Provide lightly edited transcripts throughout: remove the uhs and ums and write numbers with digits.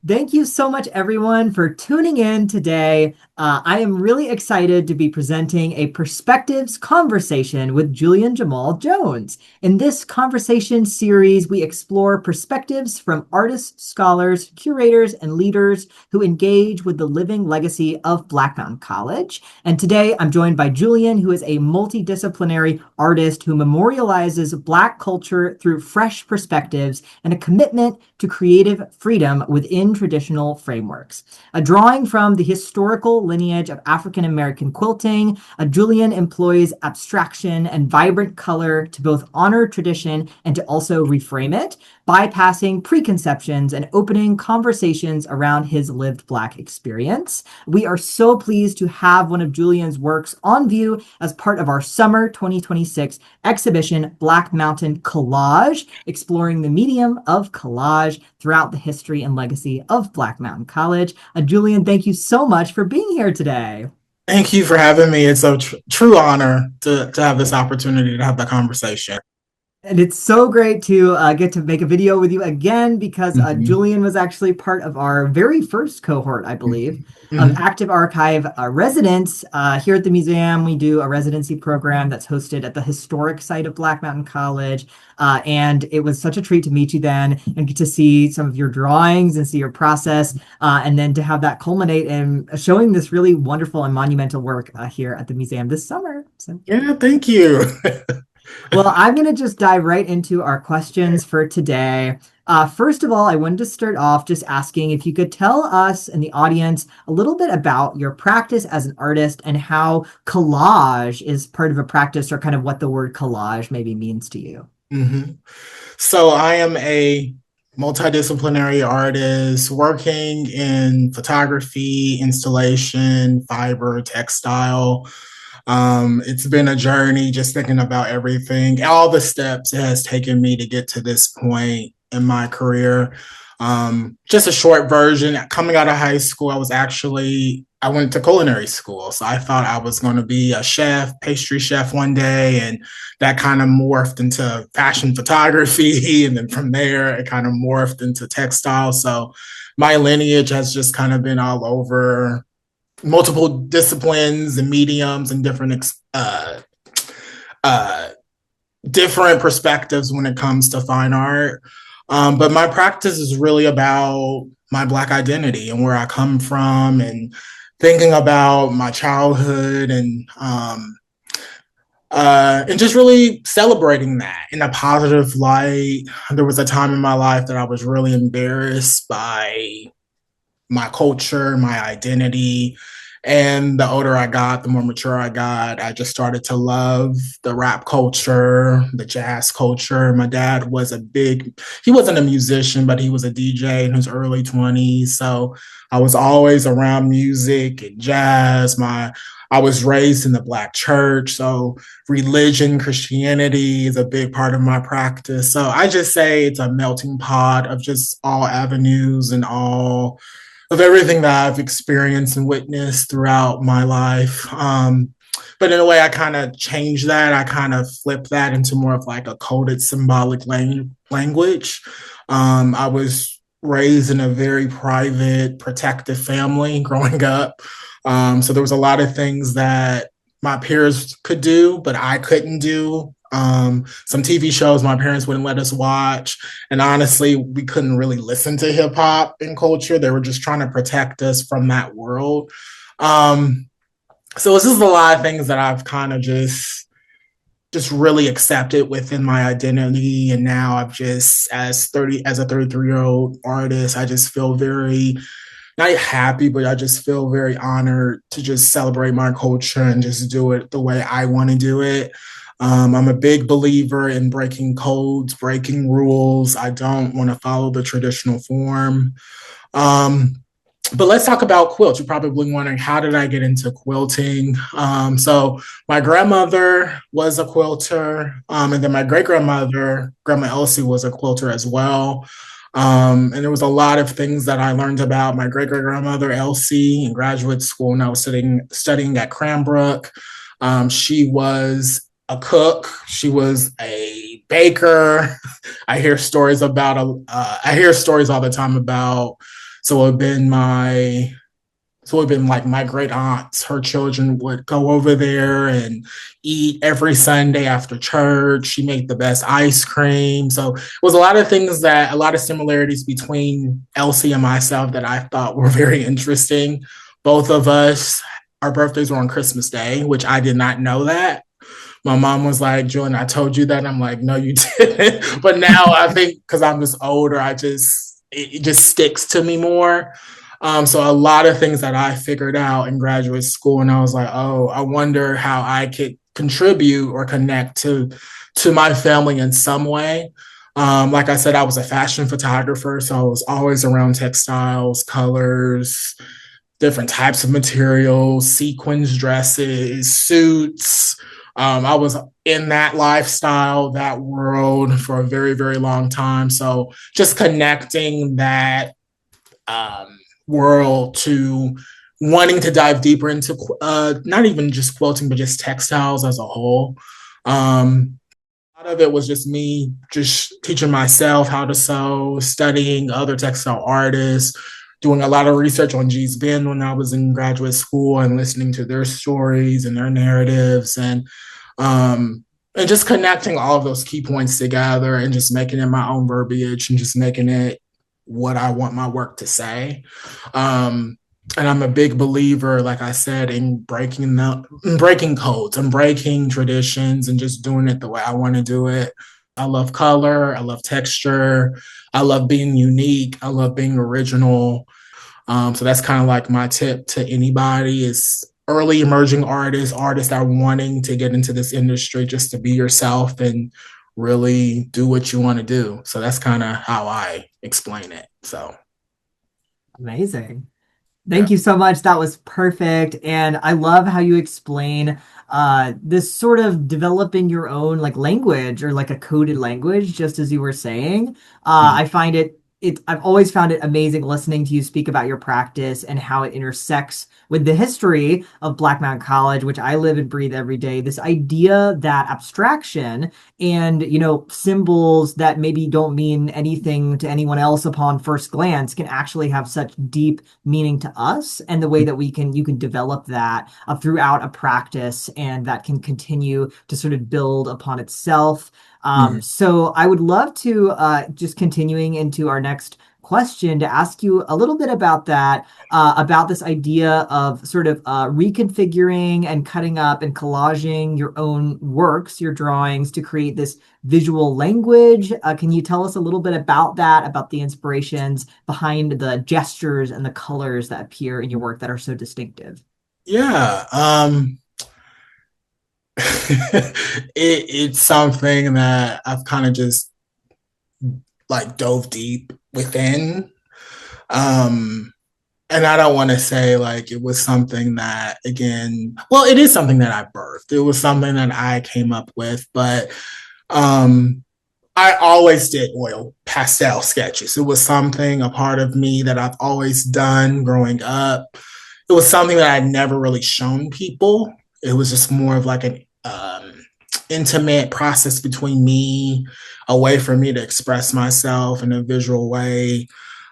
Thank you so much, everyone, for tuning in today. I am really excited to be presenting a perspectives conversation with Julian Jamaal Jones. In this conversation series, we explore perspectives from artists, scholars, curators, and leaders who engage with the living legacy of Black Mountain College. And today I'm joined by Julian, who is a multidisciplinary artist who memorializes Black culture through fresh perspectives and a commitment to creative freedom within traditional frameworks. Drawing from the historical lineage of African American quilting, Julian employs abstraction and vibrant color to both honor tradition and to also reframe it, bypassing preconceptions and opening conversations around his lived Black experience. We are so pleased to have one of Julian's works on view as part of our summer 2026 exhibition, Black Mountain Collage, exploring the medium of collage throughout the history and legacy of Black Mountain College. Julian, thank you so much for being here today. Thank you for having me. It's a true honor to have this opportunity to have the conversation. And it's so great to get to make a video with you again because Mhm. Julian was actually part of our very first cohort, I believe, of Mhm. Active Archive residents. Here at the museum, we do a residency program that's hosted at the historic site of Black Mountain College. And it was such a treat to meet you then and get to see some of your drawings and see your process. And then to have that culminate in showing this really wonderful and monumental work here at the museum this summer. So. Yeah, thank you. Well, I'm going to just dive right into our questions for today. First of all, I wanted to start off just asking if you could tell us and the audience a little bit about your practice as an artist and how collage is part of a practice or kind of what the word collage maybe means to you. Mhm. So I am a multidisciplinary artist working in photography, installation, fiber, textile. It's been a journey just thinking about everything, all the steps it has taken me to get to this point in my career. Just a short version. Coming out of high school, I went to culinary school. So I thought I was going to be a chef, pastry chef one day. And that kind of morphed into fashion photography. And then from there, it kind of morphed into textile. So my lineage has just kind of been all over multiple disciplines and mediums and uh, different perspectives when it comes to fine art. But my practice is really about my Black identity and where I come from and thinking about my childhood and just really celebrating that in a positive light. There was a time in my life that I was really embarrassed by my culture, my identity. And the older I got, the more mature I got, I just started to love the rap culture, the jazz culture. My dad was he wasn't a musician, but he was a DJ in his early 20s. So I was always around music and jazz. I was raised in the Black church. So religion, Christianity is a big part of my practice. So I just say it's a melting pot of just all avenues and all of everything that I've experienced and witnessed throughout my life. But in a way, I kind of changed that. I kind of flipped that into more of like a coded symbolic language. I was raised in a very private, protective family growing up. So there was a lot of things that my peers could do, but I couldn't do. Some TV shows my parents wouldn't let us watch. And honestly, we couldn't really listen to hip hop and culture. They were just trying to protect us from that world. Um, so it's just a lot of things that I've kind of just really accepted within my identity. And now I've just as a 33-year-old artist, I just feel very not happy, but I just feel very honored to just celebrate my culture and just do it the way I want to do it. I'm a big believer in breaking codes, breaking rules. I don't want to follow the traditional form. Um, but let's talk about quilts. You're probably wondering, how did I get into quilting? So my grandmother was a quilter, and then my great grandmother, Grandma Elsie, was a quilter as well. And there was a lot of things that I learned about my great great grandmother Elsie in graduate school when I was studying at Cranbrook. She was a cook. She was a baker. I hear stories all the time about So it would have been my so it would have been like my great aunts, her children would go over there and eat every Sunday after church. She made the best ice cream. So it was a lot of things that a lot of similarities between Elsie and myself that I thought were very interesting. Both of us, our birthdays were on Christmas Day, which I did not know that. My mom was like, Julian, I told you that. And I'm like, no, you didn't. But now I think because I'm just older, it just sticks to me more. So a lot of things that I figured out in graduate school, and I was like, oh, I wonder how I could contribute or connect to my family in some way. Like I said, I was a fashion photographer, so I was always around textiles, colors, different types of materials, sequins, dresses, suits. I was in that lifestyle, that world for a very, very long time. So just connecting that world to wanting to dive deeper into not even just quilting, but just textiles as a whole. A lot of it was just me just teaching myself how to sew, studying other textile artists, doing a lot of research on G's Ben when I was in graduate school and listening to their stories and their narratives um, and just connecting all of those key points together and just making it my own verbiage and just making it what I want my work to say. And I'm a big believer, like I said, in breaking codes and breaking traditions and just doing it the way I want to do it. I love color. I love texture. I love being unique. I love being original. So that's kind of like my tip to anybody is early emerging artists that are wanting to get into this industry, just to be yourself and really do what you want to do. So that's kind of how I explain it. So Amazing. yeah. Thank you so much. That was perfect. And I love how you explain this sort of developing your own like language or like a coded language, just as you were saying. I find I've always found it amazing listening to you speak about your practice and how it intersects with the history of Black Mountain College, which I live and breathe every day. This idea that abstraction and, symbols that maybe don't mean anything to anyone else upon first glance can actually have such deep meaning to us, and the way that you can develop that throughout a practice, and that can continue to sort of build upon itself. Mhm. So I would love to just continuing into our next question to ask you a little bit about that, about this idea of sort of reconfiguring and cutting up and collaging your own works, your drawings, to create this visual language. Can you tell us a little bit about that, about the inspirations behind the gestures and the colors that appear in your work that are so distinctive? Yeah. It's something that I've kind of just like dove deep within. Um, and I don't want to say like it was something that, again, well, it is something that I birthed. It was something that I came up with, but um, I always did oil pastel sketches. It was something, a part of me that I've always done growing up. It was something that I'd never really shown people. It was just more of like an intimate process between me, a way for me to express myself in a visual way.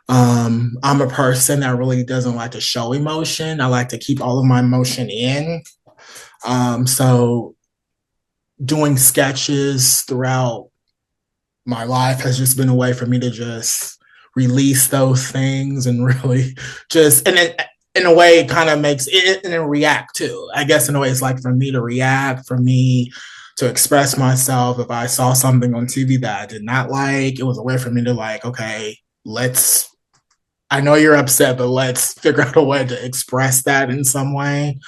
I'm a person that really doesn't like to show emotion. I like to keep all of my emotion in. So doing sketches throughout my life has just been a way for me to just release those things and really just and then in a way it kind of makes it and then react to. I guess in a way it's like for me to react, for me to express myself. If I saw something on TV that I did not like, it was a way for me to like, okay, let's I know you're upset, but let's figure out a way to express that in some way.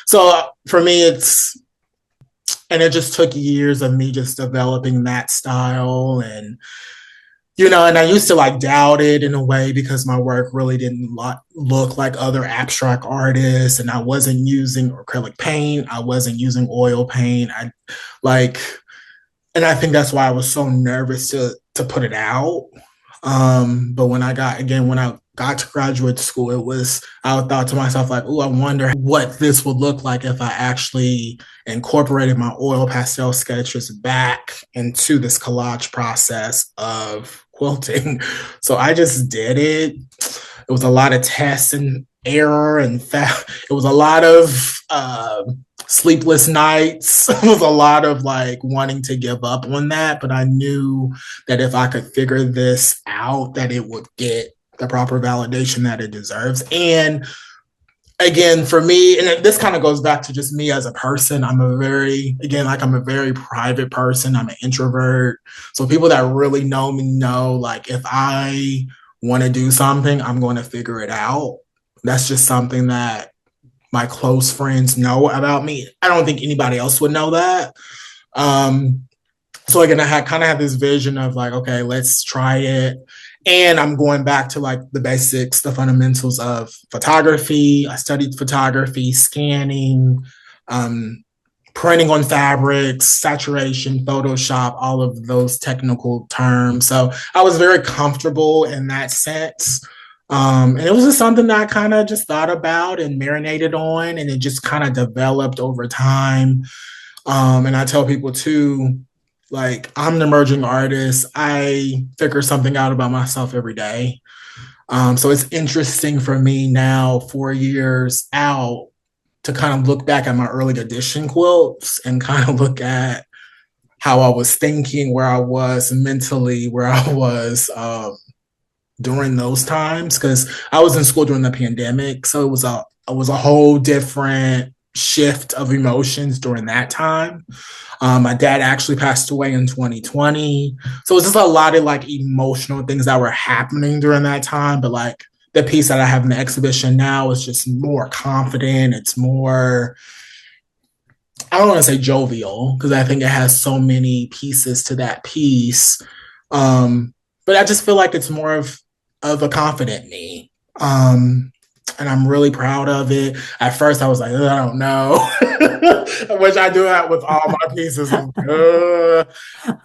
So for me, and it just took years of me just developing that style and I used to like doubt it in a way because my work really didn't look like other abstract artists, and I wasn't using acrylic paint, I wasn't using oil paint. Like, and I think that's why I was so nervous to put it out. But when I got to graduate school, I thought to myself like, oh, I wonder what this would look like if I actually incorporated my oil pastel sketches back into this collage process of quilting. So I just did it. It was a lot of tests and error, and it was a lot of sleepless nights. It was a lot of like wanting to give up on that, but I knew that if I could figure this out, that it would get the proper validation that it deserves. And again, for me, and this kind of goes back to just me as a person. I'm a very, again, like I'm a very private person. I'm an introvert. So people that really know me know, like, if I want to do something, I'm going to figure it out. That's just something that my close friends know about me. I don't think anybody else would know that. Um, so again, I kind of have this vision of like, okay, let's try it. And I'm going back to like the basics, the fundamentals of photography. I studied photography, scanning, um, printing on fabrics, saturation, Photoshop, all of those technical terms. So I was very comfortable in that sense. And it was just something that I kind of just thought about and marinated on, and it just kind of developed over time. And I tell people too, like, I'm an emerging artist. I figure something out about myself every day. So it's interesting for me now, 4 years out, to kind of look back at my early edition quilts and kind of look at how I was thinking, where I was mentally, where I was during those times. Because I was in school during the pandemic, so it was a whole different shift of emotions during that time. My dad actually passed away in 2020. So it was just a lot of like emotional things that were happening during that time. But like the piece that I have in the exhibition now is just more confident. It's more, I don't want to say jovial, because I think it has so many pieces to that piece. Um, but I just feel like it's more of a confident me. And I'm really proud of it. At first, I was like, I don't know, which I do that with all my pieces. I'm like,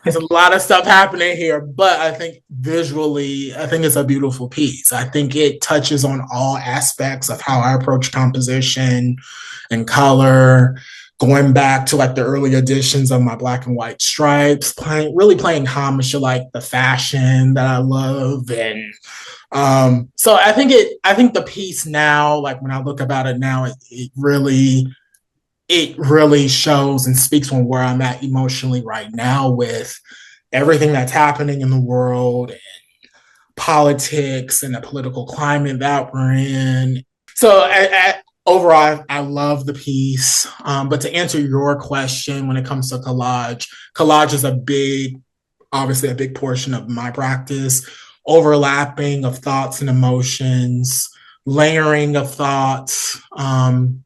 there's a lot of stuff happening here, but I think visually, I think it's a beautiful piece. I think it touches on all aspects of how I approach composition and color. Going back to like the early editions of my black and white stripes, really playing homage to like the fashion that I love. And so I think the piece now, like when I look about it now, it really shows and speaks on where I'm at emotionally right now with everything that's happening in the world and politics and the political climate that we're in. So overall, I love the piece. But to answer your question, when it comes to collage, collage is obviously a big portion of my practice. Overlapping of thoughts and emotions, layering of thoughts, and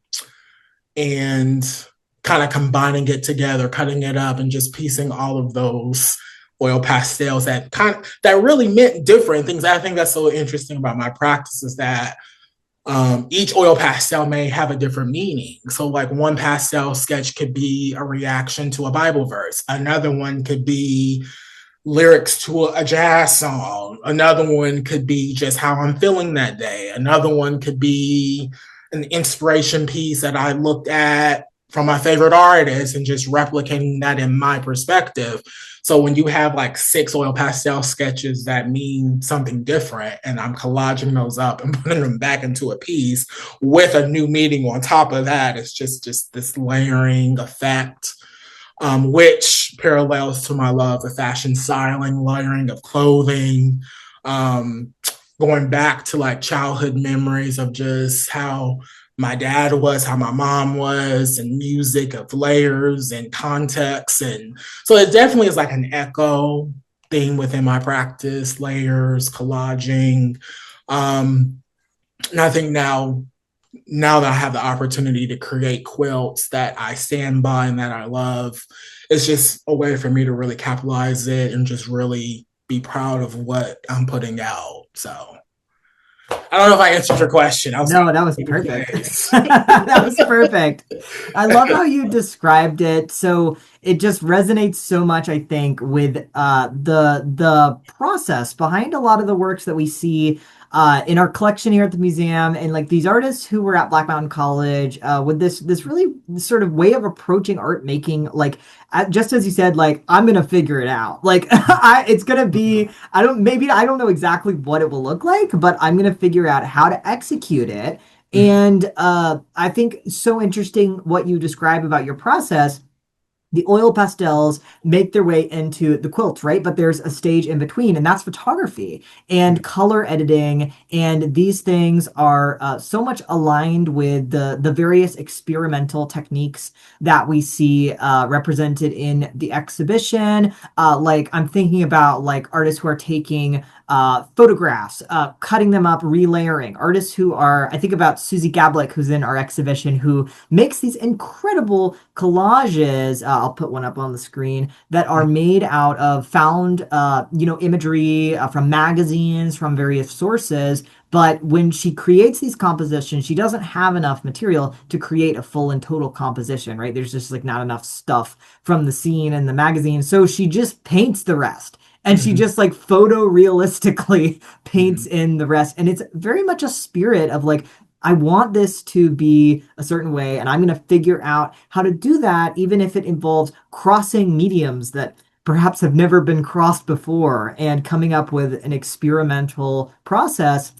kind of combining it together, cutting it up, and just piecing all of those oil pastels that really meant different things. I think that's so interesting about my practice is that each oil pastel may have a different meaning. So, like one pastel sketch could be a reaction to a Bible verse. Another one could be lyrics to a jazz song. Another one could be just how I'm feeling that day. Another one could be an inspiration piece that I looked at from my favorite artist and just replicating that in my perspective. So when you have like 6 oil pastel sketches that mean something different, and I'm collaging those up and putting them back into a piece with a new meaning on top of that, it's just this layering effect, which parallels to my love of fashion styling, layering of clothing, going back to like childhood memories of just how my dad was, how my mom was, and music of layers and context. And so it definitely is like an echo thing within my practice, layers, collaging. And I think now that I have the opportunity to create quilts that I stand by and that I love, it's just a way for me to really capitalize it and just really be proud of what I'm putting out. So I don't know if I answered your question. I was No, that was perfect. That was perfect. I love how you described it. So it just resonates so much, I think, with the process behind a lot of the works that we see in our collection here at the museum, and like these artists who were at Black Mountain College with this really sort of way of approaching art making, like just as you said, like I'm gonna figure it out. Like it's gonna be I don't know exactly what it will look like, but I'm gonna figure out how to execute it. And I think so interesting what you describe about your process. The oil pastels make their way into the quilt, right? But there's a stage in between, and that's photography and color editing. And these things are so much aligned with the various experimental techniques that we see represented in the exhibition. Like I'm thinking about like artists who are taking photographs, cutting them up, relayering. Artists who are, I think about Susie Gablick, who's in our exhibition, who makes these incredible collages. I'll put one up on the screen that are made out of found, imagery from magazines, from various sources. But when she creates these compositions, she doesn't have enough material to create a full and total composition, right? There's just like not enough stuff from the scene and the magazine. So she just paints the rest. And she just like photorealistically paints in the rest. And it's very much a spirit of like, I want this to be a certain way, and I'm going to figure out how to do that, even if it involves crossing mediums that perhaps have never been crossed before and coming up with an experimental process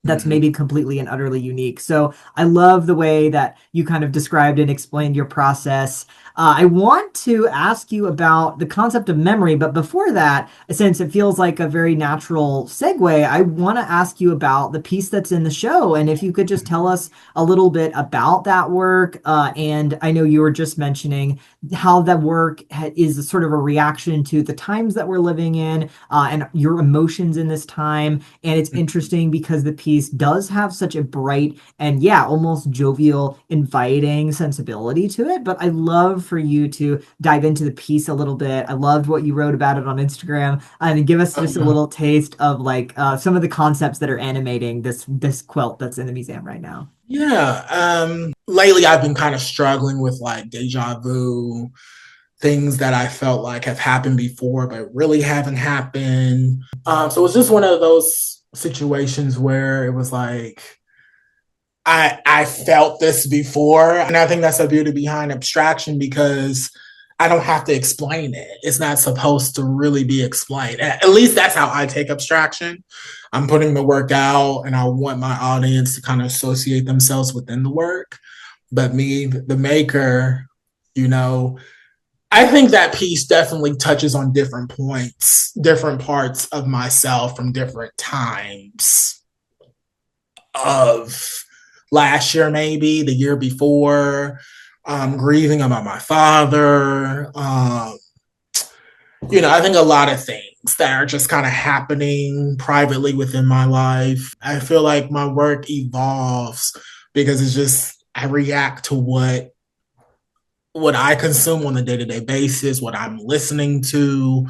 that's Mhm. maybe completely and utterly unique. So I love the way that you kind of described and explained your process. I want to ask you about the concept of memory, but before that, since it feels like a very natural segue, I want to ask you about the piece that's in the show. And if you could just tell us a little bit about that work. And I know you were just mentioning how that work is a sort of a reaction to the times that we're living in and your emotions in this time. And it's interesting because the piece does have such a bright and, yeah, almost jovial, inviting sensibility to it. But I love for you to dive into the piece a little bit. I loved what you wrote about it on Instagram and give us just a little taste of like some of the concepts that are animating this quilt that's in the museum right now. Yeah. Lately, I've been kind of struggling with like deja vu, things that I felt like have happened before, but really haven't happened. So it was just one of those situations where it was like, I felt this before. And I think that's the beauty behind abstraction because I don't have to explain it. It's not supposed to really be explained. At least that's how I take abstraction. I'm putting the work out and I want my audience to kind of associate themselves within the work. But me, the maker, you know, I think that piece definitely touches on different points, different parts of myself from different times of last year, maybe the year before, grieving about my father. I think a lot of things that are just kind of happening privately within my life. I feel like my work evolves because it's just I react to what I consume on a day to day basis, what I'm listening to.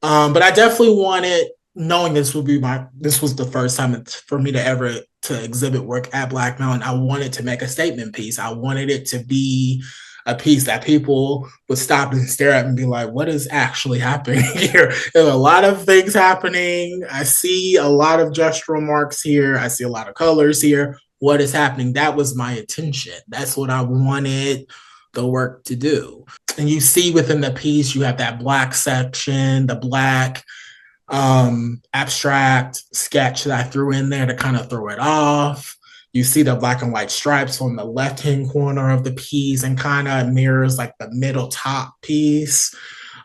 But I definitely wanted, knowing this was the first time for me to ever to exhibit work at Black Mountain. I wanted to make a statement piece. I wanted it to be a piece that people would stop and stare at and be like, what is actually happening here? There's a lot of things happening. I see a lot of gestural marks here. I see a lot of colors here. What is happening? That was my intention. That's what I wanted the work to do. And you see within the piece, you have that black section, the black abstract sketch that I threw in there to kind of throw it off. You see the black and white stripes on the left hand corner of the piece and kind of mirrors like the middle top piece.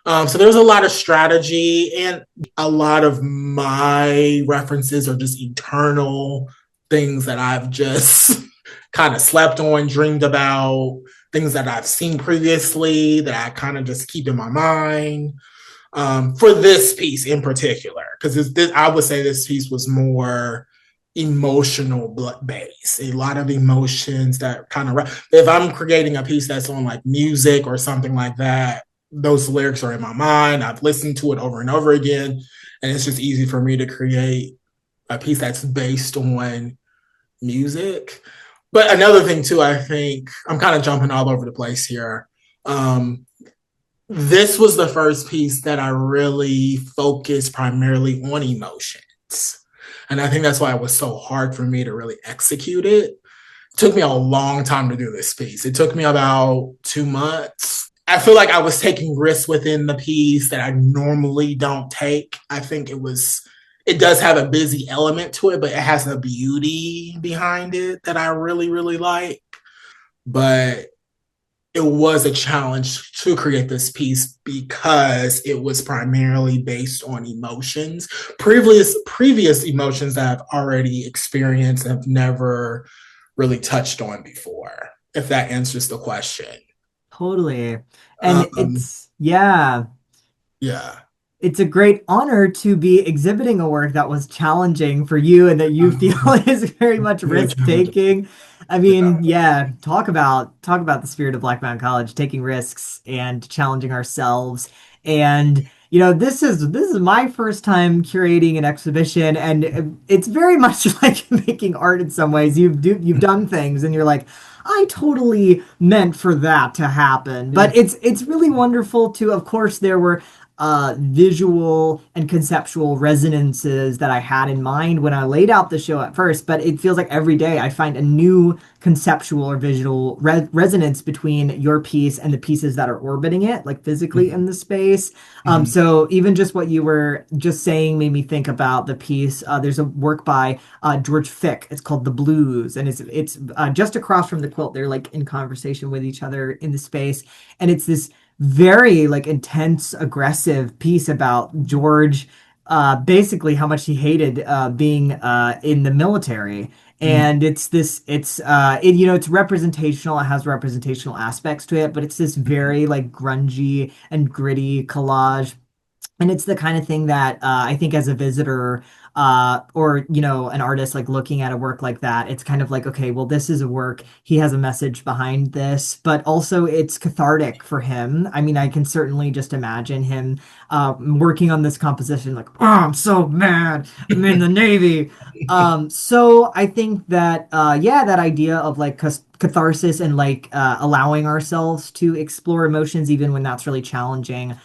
So there's a lot of strategy, and a lot of my references are just eternal things that I've just kind of slept on, dreamed about, things that I've seen previously that I kind of just keep in my mind. For this piece in particular, because I would say this piece was more emotional based, a lot of emotions that kind of, if I'm creating a piece that's on like music or something like that, those lyrics are in my mind. I've listened to it over and over again, and it's just easy for me to create a piece that's based on music. But another thing too, I think I'm kind of jumping all over the place here. This was the first piece that I really focused primarily on emotions. And I think that's why it was so hard for me to really execute it. It took me a long time to do this piece. It took me about 2 months. I feel like I was taking risks within the piece that I normally don't take. I think it does have a busy element to it, but it has a beauty behind it that I really, really like. But it was a challenge to create this piece because it was primarily based on emotions, previous emotions that I've already experienced and have never really touched on before, if that answers the question. Totally. And Um, yeah, yeah. it's a great honor to be exhibiting a work that was challenging for you and that you feel is very much Yeah, risk taking. I yeah. mean, yeah, talk about the spirit of Black Mountain College, taking risks and challenging ourselves. And this is my first time curating an exhibition, and it's very much like making art in some ways. You've done things, and you're like, I totally meant for that to happen. But it's really wonderful to, of course, there were visual and conceptual resonances that I had in mind when I laid out the show at first, but it feels like every day I find a new conceptual or visual resonance between your piece and the pieces that are orbiting it, like physically in the space. Mhm. So even just what you were just saying made me think about the piece. There's a work by George Fick. It's called The Blues, and it's just across from the quilt. They're like in conversation with each other in the space, and it's this very like intense, aggressive piece about George, basically how much he hated being in the military. Mhm. And it's representational. It has representational aspects to it, but it's this very like grungy and gritty collage, and it's the kind of thing that I think as a visitor or an artist like looking at a work like that, it's kind of like, okay, well, this is a work, he has a message behind this, but also it's cathartic for him. I mean, I can certainly just imagine him working on this composition like, oh, I'm so mad, I'm in the Navy. So I think that yeah, that idea of like catharsis and like allowing ourselves to explore emotions even when that's really challenging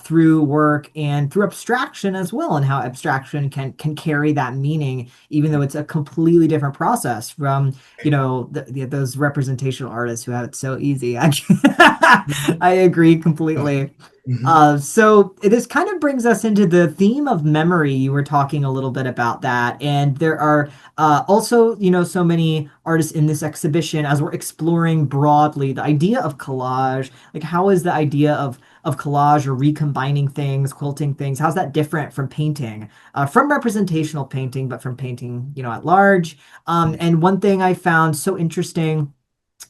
through work and through abstraction as well, and how abstraction can carry that meaning, even though it's a completely different process from those representational artists who have it so easy. I agree completely. Mhm. So this kind of brings us into the theme of memory. You were talking a little bit about that, and there are also, so many artists in this exhibition as we're exploring broadly the idea of collage. Like, how is the idea of collage or recombining things, quilting things? How's that different from painting, from representational painting, but from painting, at large? And one thing I found so interesting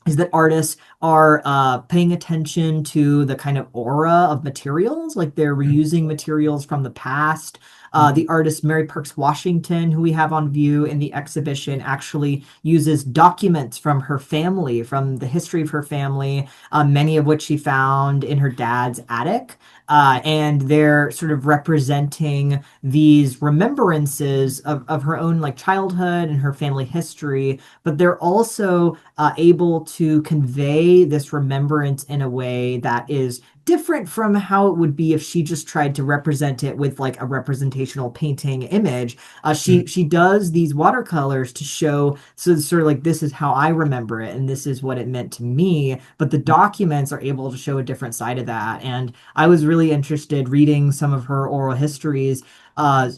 is that artists are paying attention to the kind of aura of materials, like they're reusing materials from the past. The artist Mary Perks Washington, who we have on view in the exhibition, actually uses documents from her family, from the history of her family, many of which she found in her dad's attic. And they're sort of representing these remembrances of her own like childhood and her family history, but they're also able to convey this remembrance in a way that is different from how it would be if she just tried to represent it with like a representational painting image. She does these watercolors to show, so it's sort of like, this is how I remember it and this is what it meant to me, but the documents are able to show a different side of that. And I was really interested reading some of her oral histories.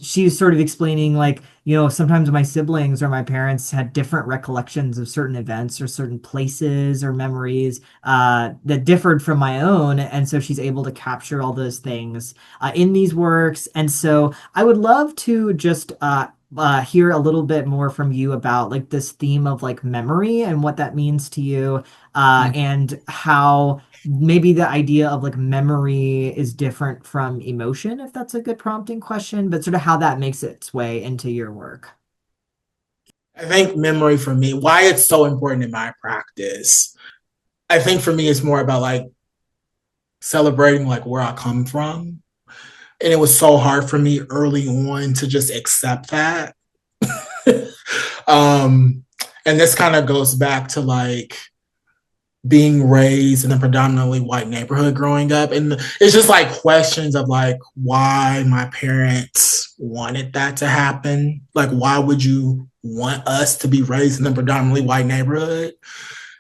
She's sort of explaining like, sometimes my siblings or my parents had different recollections of certain events or certain places or memories that differed from my own. And so she's able to capture all those things in these works. And so I would love to just hear a little bit more from you about like this theme of like memory and what that means to you, and how maybe the idea of like memory is different from emotion, if that's a good prompting question, but sort of how that makes its way into your work. I think memory for me, why it's so important in my practice. I think for me, it's more about like celebrating like where I come from. And it was so hard for me early on to just accept that. um, and this kind of goes back to like being raised in a predominantly white neighborhood growing up. And it's just like questions of like why my parents wanted that to happen. Like, why would you want us to be raised in a predominantly white neighborhood?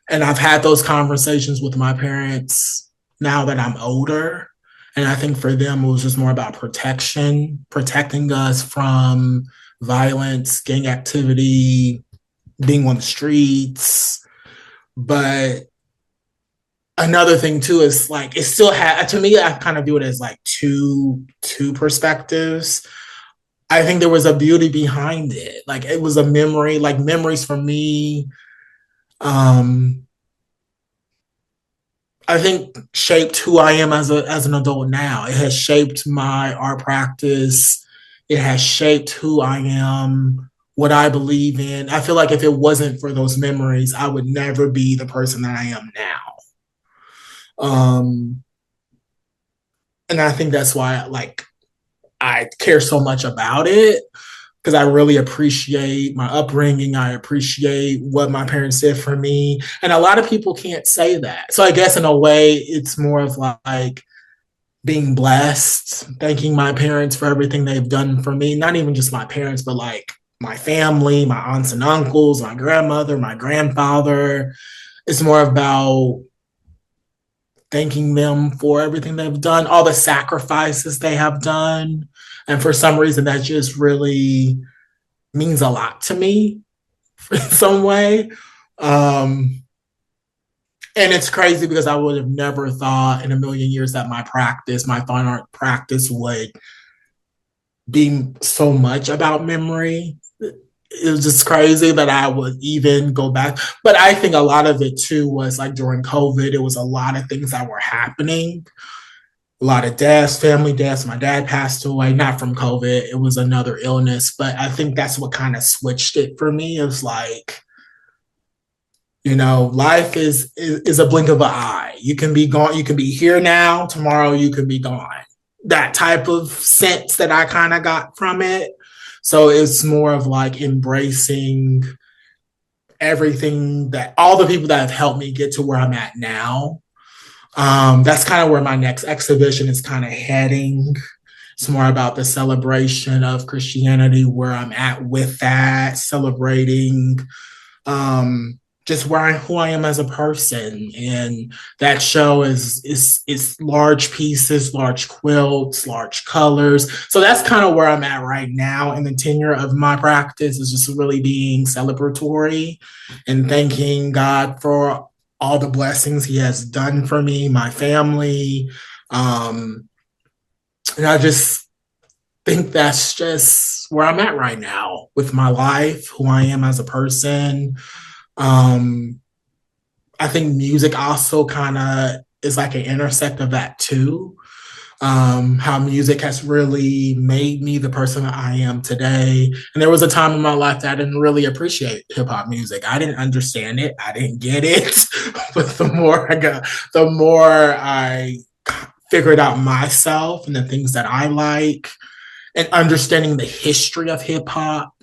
And I've had those conversations with my parents now that I'm older. And I think for them, it was just more about protection, protecting us from violence, gang activity, being on the streets. But another thing too is like it still had, to me, I kind of view it as like two perspectives. I think there was a beauty behind it. Like it was a memory, like memories for me. Um, I think shaped who I am as an adult now. It has shaped my art practice. It has shaped who I am, what I believe in. I feel like if it wasn't for those memories, I would never be the person that I am now. Um, and I think that's why like I care so much about it because I really appreciate my upbringing. I appreciate what my parents did for me. And a lot of people can't say that. So I guess in a way, it's more of like being blessed, thanking my parents for everything they've done for me. Not even just my parents, but like my family, my aunts and uncles, my grandmother, my grandfather. It's more about thanking them for everything they've done, all the sacrifices they have done. And for some reason, that just really means a lot to me in some way. Um, and it's crazy because I would have never thought in a million years that my practice, my fine art practice, would be so much about memory. It was just crazy that I would even go back. But I think a lot of it too was like during COVID, it was a lot of things that were happening, a lot of deaths, family deaths. My dad passed away, not from COVID, it was another illness. But I think that's what kind of switched it for me. It was like, life is a blink of an eye. You can be gone, you can be here now, tomorrow you can be gone. That type of sense that I kind of got from it. So it's more of like embracing everything, that all the people that have helped me get to where I'm at now. That's kind of where my next exhibition is kind of heading. It's more about the celebration of Christianity, where I'm at with that, celebrating just who I am as a person. And that show is large pieces, large quilts, large colors. So that's kind of where I'm at right now in the tenure of my practice, is just really being celebratory and thanking God for all the blessings he has done for me, my family. And I just think that's just where I'm at right now with my life, who I am as a person. Um, I think music also kind of is like an intersect of that too. How music has really made me the person that I am today. And there was a time in my life that I didn't really appreciate hip hop music. I didn't understand it. I didn't get it. But the more I figured out myself and the things that I like, and understanding the history of hip hop,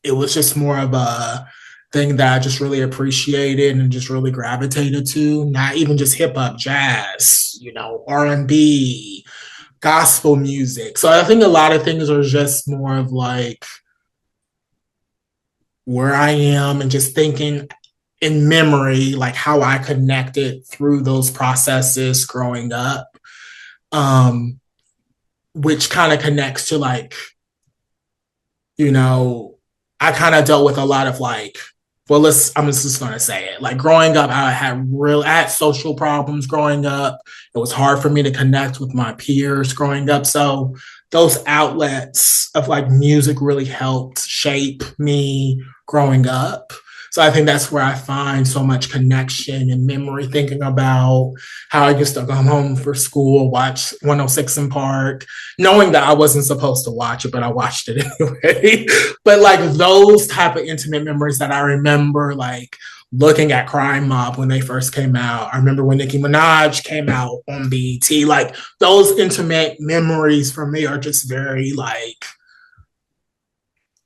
it was just more of a thing that I just really appreciated and just really gravitated to. Not even just hip hop, jazz, R&B, gospel music. So I think a lot of things are just more of like where I am and just thinking in memory, like how I connected through those processes growing up, which kind of connects to like, I kind of dealt with a lot of like, well, I'm just gonna say it. Like growing up, I had social problems growing up. It was hard for me to connect with my peers growing up. So those outlets of like music really helped shape me growing up. So I think that's where I find so much connection and memory, thinking about how I used to come home for school, watch 106 in Park, knowing that I wasn't supposed to watch it, but I watched it anyway. But like those type of intimate memories that I remember, like looking at Crime Mob when they first came out. I remember when Nicki Minaj came out on BET. Like those intimate memories for me are just very like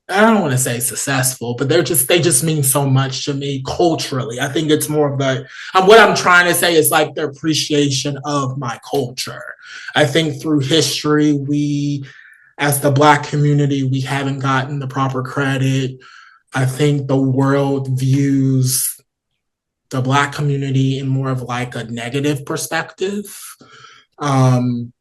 I don't want to say successful, but they just mean so much to me culturally. I think it's more of the what I'm trying to say is like the appreciation of my culture. I think through history, we as the Black community, we haven't gotten the proper credit. I think the world views the Black community in more of like a negative perspective. Um,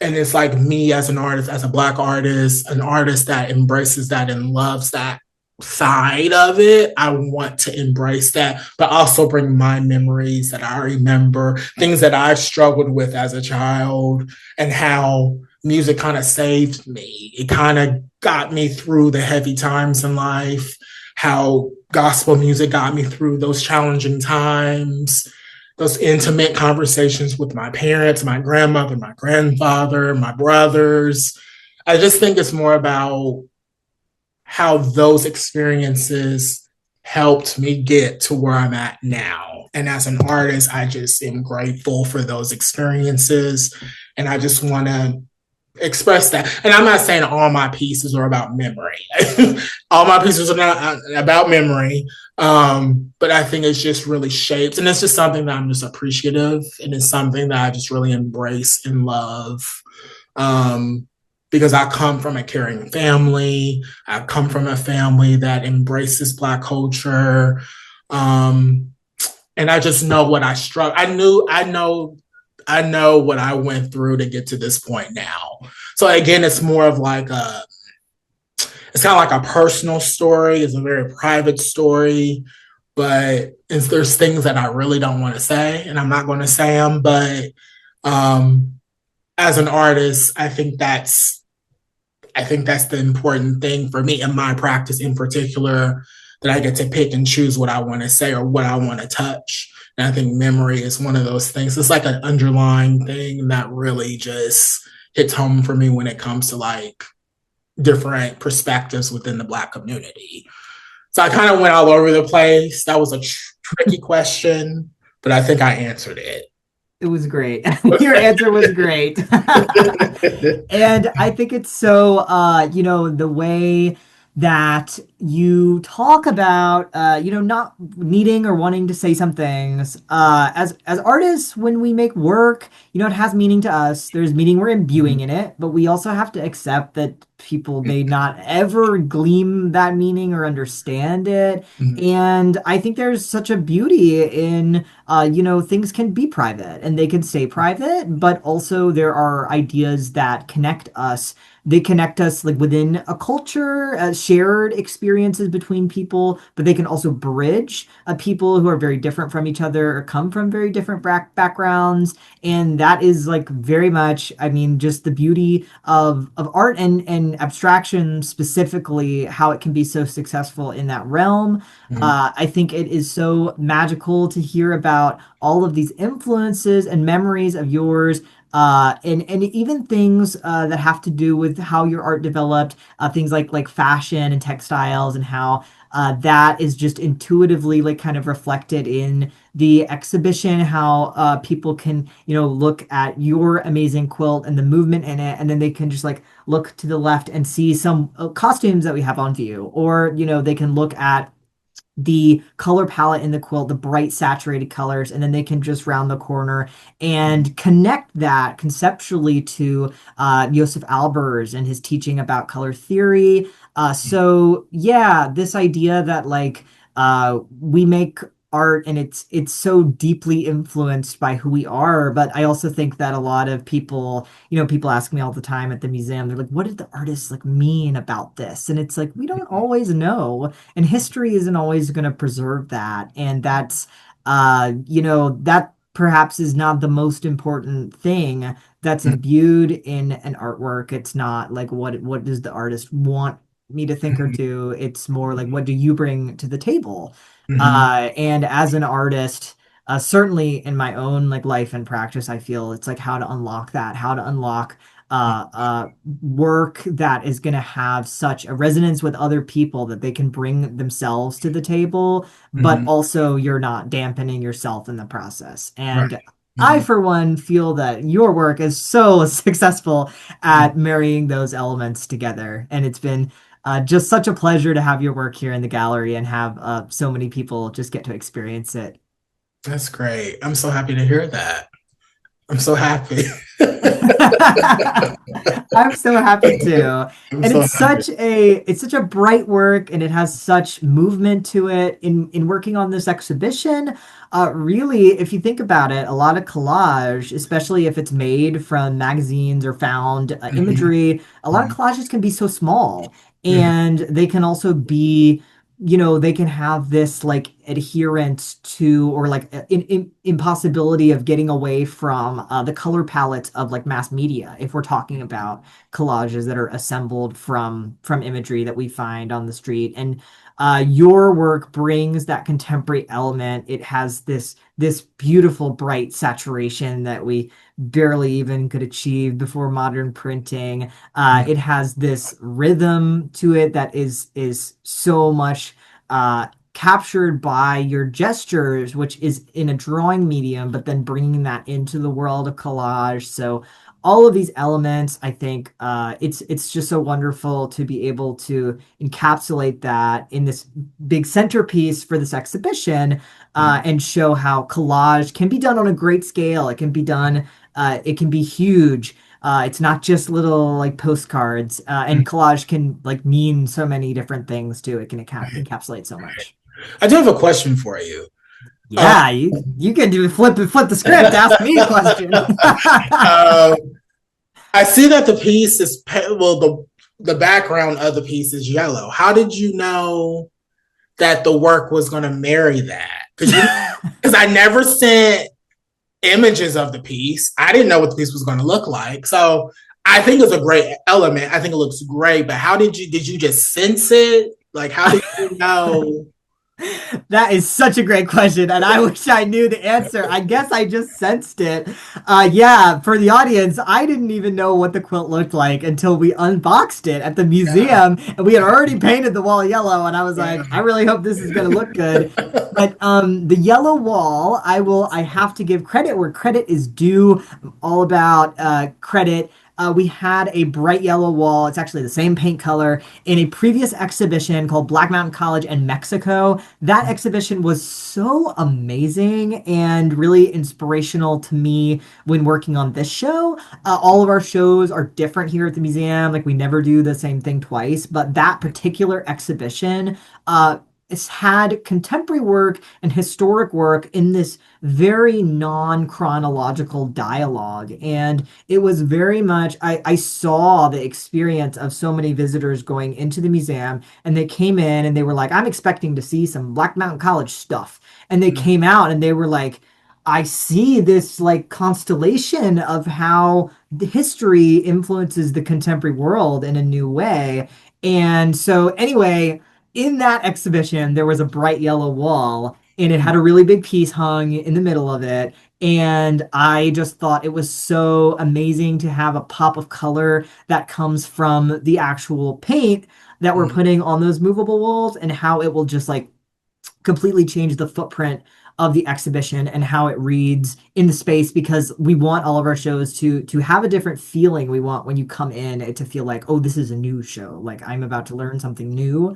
and it's like me as an artist, as a Black artist, an artist that embraces that and loves that side of it. I want to embrace that, but also bring my memories that I remember, things that I struggled with as a child, and how music kind of saved me. It kind of got me through the heavy times in life, how gospel music got me through those challenging times, those intimate conversations with my parents, my grandmother, my grandfather, my brothers. I just think it's more about how those experiences helped me get to where I'm at now. And as an artist, I just am grateful for those experiences. And I just want to express that. And I'm not saying all my pieces are about memory. All my pieces are not about memory. But I think it's just really shaped. And it's just something that I'm just appreciative. And it's something that I just really embrace and love. Um, because I come from a caring family. I come from a family that embraces Black culture. Um, and I just know what I struck. I know what I went through to get to this point now. So again, it's more of like it's kind of like a personal story. It's a very private story, but there's things that I really don't want to say, and I'm not going to say them. But um, as an artist, I think that's the important thing for me in my practice in particular, that I get to pick and choose what I want to say or what I want to touch. And I think memory is one of those things. It's like an underlying thing that really just hits home for me when it comes to like different perspectives within the Black community. So I kind of went all over the place. That was a tricky question, but I think I answered it. It was great. Your answer was great. And I think it's so, the way that you talk about, not needing or wanting to say some things. As artists, when we make work, it has meaning to us. There's meaning we're imbuing in it, but we also have to accept that people may not ever glean that meaning or understand it. And I think there's such a beauty in things can be private and they can stay private, but also there are ideas that connect us. They connect us like within a culture, shared experiences between people, but they can also bridge people who are very different from each other or come from very different backgrounds. And that is like very much, I mean, just the beauty of art and abstraction specifically, how it can be so successful in that realm. I think it is so magical to hear about all of these influences and memories of yours, and even things that have to do with how your art developed, things like fashion and textiles, and how that is just intuitively like kind of reflected in the exhibition, how people can look at your amazing quilt and the movement in it, and then they can just like look to the left and see some costumes that we have on view, or they can look at the color palette in the quilt, the bright saturated colors, and then they can just round the corner and connect that conceptually to Josef Albers and his teaching about color theory. So yeah, this idea that like we make art and it's so deeply influenced by who we are. But I also think that a lot of people, people ask me all the time at the museum, they're like, what did the artists like mean about this? And it's like, we don't always know, and history isn't always going to preserve that. And that's that perhaps is not the most important thing that's imbued in an artwork. It's not like what does the artist want me to think or do. It's more like, what do you bring to the table? And as an artist, certainly in my own like life and practice, I feel it's like how to unlock that, how to unlock work that is going to have such a resonance with other people that they can bring themselves to the table, but also you're not dampening yourself in the process. And Right. I, Mhm. for one, feel that your work is so successful at marrying those elements together. And it's been Just such a pleasure to have your work here in the gallery and have so many people just get to experience it. That's great. I'm so happy to hear that. I'm so happy. I'm so happy too. I'm And so happy. it's such a bright work and it has such movement to it in working on this exhibition. Really, if you think about it, a lot of collage, especially if it's made from magazines or found Mhm, imagery, a lot of mhm, collages can be so small mhm, and they can also be they can have this like adherence to or like impossibility of getting away from the color palettes of like mass media if we're talking about collages that are assembled from imagery that we find on the street. And your work brings that contemporary element. It has this beautiful bright saturation that we barely even could achieve before modern printing. It has this rhythm to it that is so much captured by your gestures, which is in a drawing medium, but then bringing that into the world of collage. So all of these elements, I think it's just so wonderful to be able to encapsulate that in this big centerpiece for this exhibition mhm, and show how collage can be done on a great scale. It can be done, it can be huge. It's not just little like postcards, and mhm. collage can like mean so many different things too. It can encapsulate so Right. much. I do have a question for you. Uh, Yeah, you can do flip the script. Ask me a question. uh, I see that the piece is well, the background of the piece is yellow. How did you know that the work was going to marry that? Because I never sent images of the piece. I didn't know what the piece was going to look like. So I think it's a great element. I think it looks great. But how did you just sense it? Like, how did you know? That is such a great question, and I wish I knew the answer. I guess I just sensed it. Yeah, for the audience, I didn't even know what the quilt looked like until we unboxed it at the Yeah, museum, and we had already painted the wall yellow, and I was yeah. like, I really hope this is gonna look good. But the yellow wall, I have to give credit where credit is due. I'm all about credit. We had a bright yellow wall. It's actually the same paint color in a previous exhibition called Black Mountain College in Mexico. That exhibition was so amazing and really inspirational to me when working on this show. All of our shows are different here at the museum. Like we never do the same thing twice, but that particular exhibition, it's had contemporary work and historic work in this very non-chronological dialogue. And it was very much, I saw the experience of so many visitors going into the museum and they came in and they were like, I'm expecting to see some Black Mountain College stuff. And they came out and they were like, I see this like constellation of how the history influences the contemporary world in a new way. And so, anyway, in that exhibition, there was a bright yellow wall and it had a really big piece hung in the middle of it. And I just thought it was so amazing to have a pop of color that comes from the actual paint that we're putting on those movable walls and how it will just like completely change the footprint of the exhibition and how it reads in the space because we want all of our shows to have a different feeling. We want when you come in to feel like, oh, this is a new show. Like I'm about to learn something new.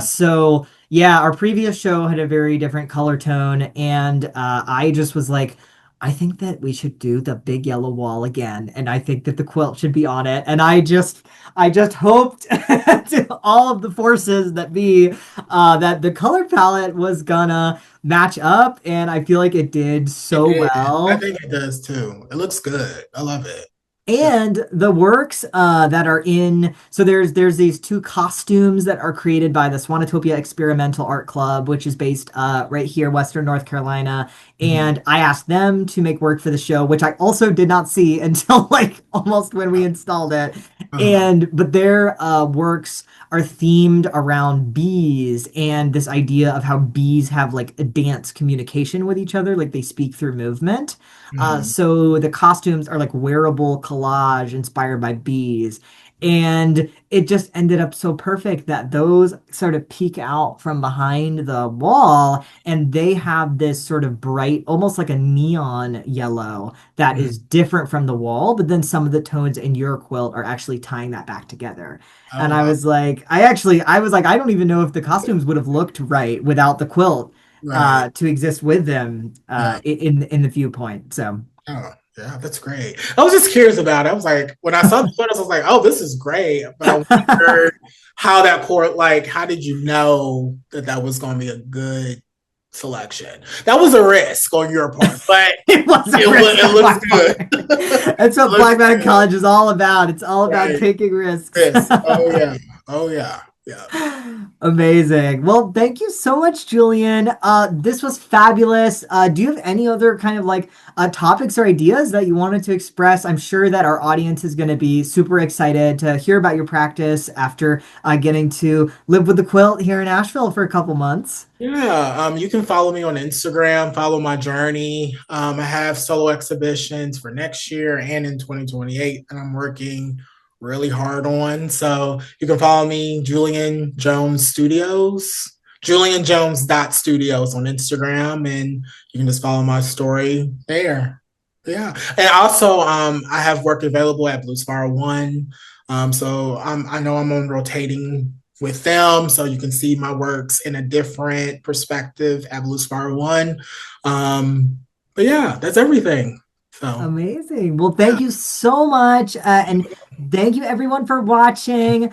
So yeah, our previous show had a very different color tone, and I just was like, I think that we should do the big yellow wall again, and I think that the quilt should be on it. And I just hoped to all of the forces that be that the color palette was gonna match up, and I feel like it did It so did. I well. think it does too. It looks good. I love it. Yeah. And the works that are in, so there's these two costumes that are created by the Swanatopia Experimental Art Club, which is based right here, Western North Carolina. Mhm. And I asked them to make work for the show, which I also did not see until like almost when we installed it. Uh-huh. And but their works are themed around bees and this idea of how bees have like a dance communication with each other, like they speak through movement. Mhm. So the costumes are like wearable collage inspired by bees. And it just ended up so perfect that those sort of peek out from behind the wall and they have this sort of bright, almost like a neon yellow that Mhm. is different from the wall, but then some of the tones in your quilt are actually tying that back together. Oh And wow. I was like, I don't even know if the costumes would have looked right without the quilt Right. to exist with them Yeah. in the viewpoint. So Oh, yeah, that's great. I was just curious about it. I was like, when I saw the photos, I was like, oh, this is great. But I wondered how that court, like, how did you know that that was going to be a good selection? That was a risk on your part, but it was a risk it on looks my good. part. That's It what looks Black Mountain good. College is all about. It's all about Right. taking risks. Yes. Oh yeah. Oh yeah. Yeah. Amazing. Well, thank you so much, Julian. This was fabulous. Do you have any other kind of like topics or ideas that you wanted to express? I'm sure that our audience is going to be super excited to hear about your practice after getting to live with the quilt here in Asheville for a couple months. Yeah, you can follow me on Instagram, follow my journey. I have solo exhibitions for next year and in 2028 that I'm working really hard on. So you can follow me, Julian Jones Studios, Julian Jones Studios on Instagram, and you can just follow my story there. Yeah. And also I have work available at Blue Spiral One. I know I'm on rotating with them, so you can see my works in a different perspective at Blue Spiral One. But yeah, that's everything. So Amazing. Well, thank yeah, you so much. And thank you everyone for watching.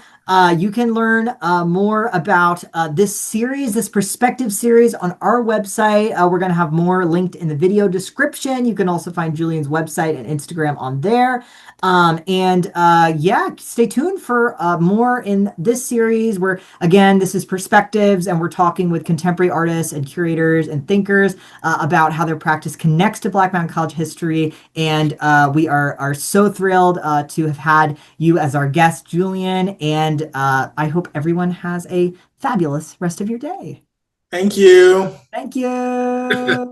You can learn more about this series, this perspective series on our website. We're going to have more linked in the video description. You can also find Julian's website and Instagram on there. Yeah, stay tuned for more in this series where, again, this is perspectives and we're talking with contemporary artists and curators and thinkers about how their practice connects to Black Mountain College history. And we are so thrilled to have had you as our guest, Julian. And I hope everyone has a fabulous rest of your day. thank you. Thank you.